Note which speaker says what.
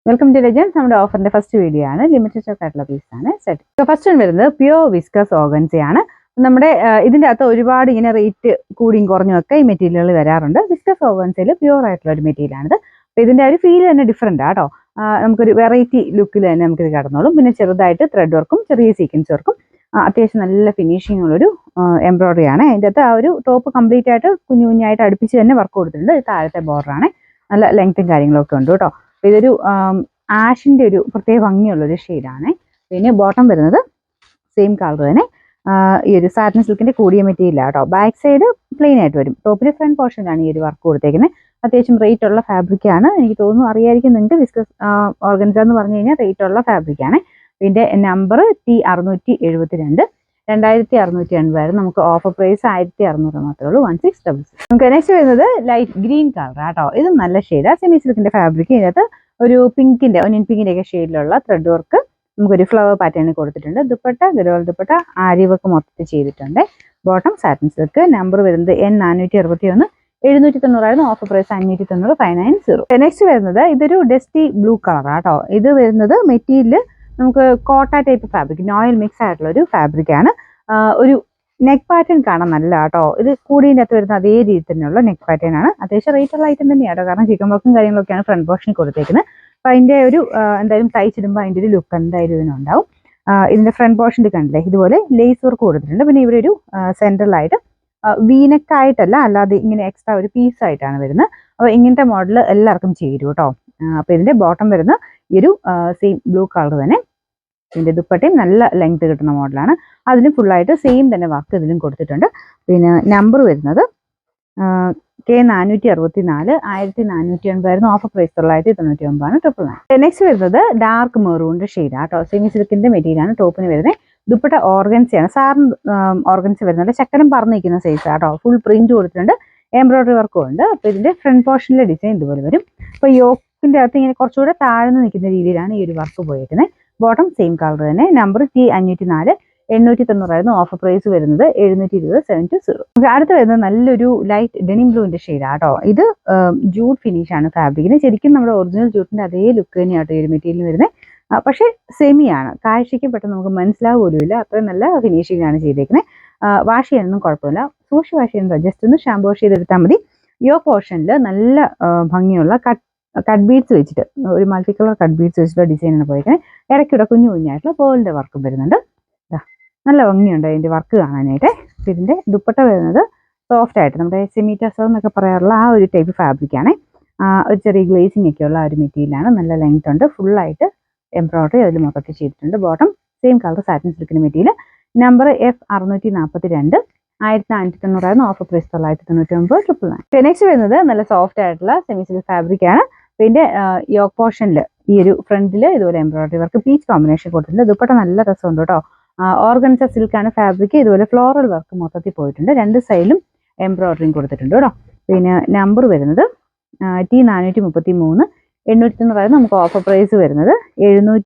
Speaker 1: Welcome to Legends. നമ്മുടെ ഓഫറിന്റെ first video ആണ്. ലിമിറ്റഡ് സ്റ്റോക്ക് ആയിട്ടുള്ള പീസ് ആണ് സെറ്റ്. ഫസ്റ്റ് വരുന്നത് പ്യുവർ വിസ്കസ് ഓർഗൻസയാണ്. നമ്മുടെ ഇതിൻ്റെ അകത്ത് ഒരുപാട് ഇങ്ങനെ റേറ്റ് കൂടിയും കുറഞ്ഞും ഒക്കെ ഈ മെറ്റീരിയലുകൾ വരാറുണ്ട്. വിസ്കസ് ഓർഗൻസയിൽ പ്യുവർ ആയിട്ടുള്ള ഒരു മെറ്റീരിയലാണിത്. അപ്പോൾ ഇതിൻ്റെ ഒരു ഫീൽ തന്നെ ഡിഫറെൻ്റ് ആട്ടോ. നമുക്കൊരു വെറൈറ്റി ലുക്കിൽ തന്നെ നമുക്കിത് കടന്നോളും. പിന്നെ ചെറുതായിട്ട് ത്രെഡ് വർക്കും ചെറിയ സീക്വൻസ് വർക്കും അത്യാവശ്യം നല്ല ഫിനിഷിംഗ് ഉള്ളൊരു എംബ്രോയിഡറി ആണ്. അതിൻ്റെ അകത്ത് ആ ഒരു ടോപ്പ് കംപ്ലീറ്റ് ആയിട്ട് കുഞ്ഞു കുഞ്ഞായിട്ട് അടുപ്പിച്ച് തന്നെ വർക്ക് കൊടുത്തിട്ടുണ്ട്. ഇത് താഴത്തെ ബോർഡറാണ്. നല്ല ലെങ്ത്തും കാര്യങ്ങളൊക്കെ ഉണ്ട് കേട്ടോ. ഇതൊരു ആഷിൻ്റെ ഒരു പ്രത്യേക ഭംഗിയുള്ളൊരു ഷെയ്ഡാണ്. പിന്നെ ബോട്ടം വരുന്നത് സെയിം കളർ തന്നെ ഈ ഒരു സാറ്റിൻ സിൽക്കിൻ്റെ കൂടിയ മെറ്റീരിയലാണ് കേട്ടോ. ബാക്ക് സൈഡ് പ്ലെയിൻ ആയിട്ട് വരും. ടോപ്പിൻ്റെ ഫ്രണ്ട് പോർഷനിലാണ് ഈ ഒരു വർക്ക് കൊടുത്തേക്കുന്നത്. അത്യാവശ്യം റേറ്റ് ഉള്ള ഫാബ്രിക്കാണ്. എനിക്ക് തോന്നുന്നു അറിയായിരിക്കും നിങ്ങൾക്ക്. വിസ്കസ് ഓർഗൻസ എന്ന് പറഞ്ഞു കഴിഞ്ഞാൽ റേറ്റ് ഉള്ള ഫാബ്രിക്കാണ്. ഇതിൻ്റെ നമ്പർ T672 2680 നമുക്ക് ഓഫർ പ്രൈസ് 1600 മാത്രമേ ഉള്ളൂ. 1666. നമുക്ക് നെക്സ്റ്റ് വരുന്നത് ലൈറ്റ് ഗ്രീൻ കളർ ആട്ടോ. ഇതും നല്ല ഷെയ്ഡാണ്. സെമി സിൽക്കിന്റെ ഫാബ്രിക്. ഇതിനകത്ത് ഒരു പിങ്കിന്റെ ഒനിയൻ പിങ്കിന്റെ ഒക്കെ ഷെയ്ഡിലുള്ള ത്രെഡ് വർക്ക് നമുക്കൊരു ഫ്ലവർ പാറ്റേണിൽ കൊടുത്തിട്ടുണ്ട്. ദുപ്പട്ട ഗഡോൾ ദുപ്പട്ട ആരി വർക്ക് മൊത്തത്തിൽ ചെയ്തിട്ടുണ്ട്. Bottom satin silk. നമ്പർ വരുന്നത് N461 790 ഓഫർ പ്രൈസ് 590 590. നെക്സ്റ്റ് വരുന്നത് ഇതൊരു ഡസ്റ്റി ബ്ലൂ കളർ ആട്ടോ. ഇത് വരുന്നത് മെറ്റീരിയൽ നമുക്ക് കോട്ട ടൈപ്പ് ഫാബ്രിക്, നോയിൽ മിക്സ് ആയിട്ടുള്ള ഒരു ഫാബ്രിക് ആണ്. ഒരു നെക്ക് പാറ്റേൺ കാണാൻ നല്ല കേട്ടോ. ഇത് കൂടിൻ്റെ അകത്ത് വരുന്ന അതേ രീതി തന്നെയുള്ള നെക്ക് പാറ്റേൺ ആണ്. അത്യാവശ്യം റേറ്റ് ഉള്ള ഐറ്റം തന്നെയാണ്. കാരണം ചിക്കൻ വർക്കും കാര്യങ്ങളൊക്കെയാണ് ഫ്രണ്ട് പോർഷനിൽ കൊടുത്തേക്കുന്നത്. അപ്പോൾ അതിൻ്റെ ഒരു എന്തായാലും തയ്ച്ചിടുമ്പോൾ അതിൻ്റെ ഒരു ലുക്ക് എന്തായാലും ഇതിനുണ്ടാവും. ഇതിൻ്റെ ഫ്രണ്ട് പോർഷനിൽ കണ്ടില്ലേ, ഇതുപോലെ ലേസ് വർക്ക് കൊടുത്തിട്ടുണ്ട്. പിന്നെ ഇവിടെ ഒരു സെൻട്രലായിട്ട് വീനക്കായിട്ടല്ല, അല്ലാതെ ഇങ്ങനെ എക്സ്ട്രാ ഒരു പീസായിട്ടാണ് വരുന്നത്. അപ്പോൾ ഇങ്ങനത്തെ മോഡൽ എല്ലാവർക്കും ചേരും കേട്ടോ. അപ്പോൾ ഇതിൻ്റെ ബോട്ടം വരുന്ന ഈ ഒരു സെയിം ബ്ലൂ കളർ തന്നെ. ഇതിൻ്റെ ദുപ്പട്ടയും നല്ല ലെങ്ത് കിട്ടുന്ന മോഡലാണ്. അതിലും ഫുള്ളായിട്ട് സെയിം തന്നെ വർക്ക് ഇതിലും കൊടുത്തിട്ടുണ്ട്. പിന്നെ നമ്പർ വരുന്നത് K464 1480 ഓഫർ പ്രൈസ് 999 999. നെക്സ്റ്റ് വരുന്നത് ഡാർക്ക് മെറൂണിൻ്റെ ഷെയ്ഡാണ് കേട്ടോ. സെമി സിൽക്കിൻ്റെ മെറ്റീരിയലാണ്. ടോപ്പിന് വരുന്നത് ദുപ്പട്ട ഓർഗൻസയാണ്. സാറിന് ഓർഗൻസ വരുന്നത് ശക്കരം പറന്ന് നിൽക്കുന്ന സൈസ് കേട്ടോ. ഫുൾ പ്രിന്റ് കൊടുത്തിട്ടുണ്ട്. എംബ്രോയിഡറി വർക്കും ഉണ്ട്. അപ്പോൾ ഇതിൻ്റെ ഫ്രണ്ട് പോർഷനിലെ ഡിസൈൻ ഇതുപോലെ വരും. അപ്പോൾ യോക്കിൻ്റെ അകത്ത് ഇങ്ങനെ കുറച്ചുകൂടെ താഴ്ന്നു നിൽക്കുന്ന രീതിയിലാണ് ഈ ഒരു വർക്ക് പോയിരിക്കുന്നത്. ബോട്ടം സെയിം കളർ തന്നെ. നമ്പർ T504 890 ഓഫർ പ്രൈസ് വരുന്നത് 720 720. അടുത്ത് വരുന്നത് നല്ലൊരു ലൈറ്റ് ഡെനിം ബ്ലൂവിന്റെ ഷെയ്ഡാണ് കേട്ടോ. ഇത് ജൂട്ട് ഫിനിഷ് ആണ് ഫാബ്രിക്കിന്. ശരിക്കും നമ്മുടെ ഒറിജിനൽ ജൂട്ടിന്റെ അതേ ലുക്ക് തന്നെയാട്ടോ ഈ ഒരു മെറ്റീരിയൽ വരുന്നത്. പക്ഷേ സെമിയാണ്. കാഴ്ചയ്ക്ക് പെട്ടെന്ന് നമുക്ക് മനസ്സിലാവുകയില്ല. അത്രയും നല്ല ഫിനിഷിംഗ് ആണ് ചെയ്തേക്കുന്നത്. വാഷ് ചെയ്യാനൊന്നും കുഴപ്പമില്ല. സൂക്ഷിച്ച് വാഷ് ചെയ്യുന്നത് ജസ്റ്റ് ഒന്ന് ഷാമ്പു വാഷ് ചെയ്തെടുത്താൽ മതി. യോ പോർഷനിൽ നല്ല ഭംഗിയുള്ള കട്ട് ബീഡ്സ് വെച്ചിട്ട് ഒരു മൾട്ടി കളർ കട്ട് ബീഡ്സ് വെച്ചിട്ടുള്ള ഡിസൈനാണ് പോയിരിക്കുന്നത്. ഇടയ്ക്കൂടെ കുഞ്ഞു കുഞ്ഞായിട്ടുള്ള പേളിൻ്റെ വർക്കും വരുന്നുണ്ട്. നല്ല ഭംഗിയുണ്ട് അതിൻ്റെ വർക്ക് കാണാനായിട്ട്. ഇതിൻ്റെ ദുപ്പട്ട വരുന്നത് സോഫ്റ്റ് ആയിട്ട് നമ്മുടെ സെമി ടസർ എന്നൊക്കെ പറയാറുള്ള ആ ഒരു ടൈപ്പ് ഫാബ്രിക്കാണ്. ഒരു ചെറിയ ഗ്ലേസിംഗ് ഒക്കെ ഉള്ള ആ ഒരു മെറ്റീരിയലാണ്. നല്ല ലെങ്ത് ഉണ്ട്. ഫുള്ളായിട്ട് എംബ്രോയിഡറി അതിൽ മൊത്തത്തിൽ ചെയ്തിട്ടുണ്ട്. ബോട്ടം സെയിം കളർ സാറ്റിൻ സിൽക്കിൻ്റെ material. Number F642 1490 offer price 999 999. Next വരുന്നത് നല്ല സോഫ്റ്റ് ആയിട്ടുള്ള സെമി സിൽക്ക് ഫാബ്രിക് ആണ്. പിന്നെ യോക്ക് പോർഷനിൽ ഈ ഒരു ഫ്രണ്ടിൽ ഇതുപോലെ എംബ്രോയിഡറി വർക്ക് പീച്ച് കോമ്പിനേഷൻ കൊടുത്തിട്ടുണ്ട്. ദുപ്പട്ട നല്ല രസമുണ്ട് കേട്ടോ. ഓർഗൻസ സിൽക്കാണ് ഫാബ്രിക്. ഇതുപോലെ ഫ്ലോറൽ വർക്ക് മൊത്തത്തിൽ പോയിട്ടുണ്ട്. രണ്ട് സൈഡിലും എംബ്രോയിഡറിയും കൊടുത്തിട്ടുണ്ട് കേട്ടോ. പിന്നെ നമ്പർ വരുന്നത് T433 890 നമുക്ക് ഓഫർ പ്രൈസ് വരുന്നത് 700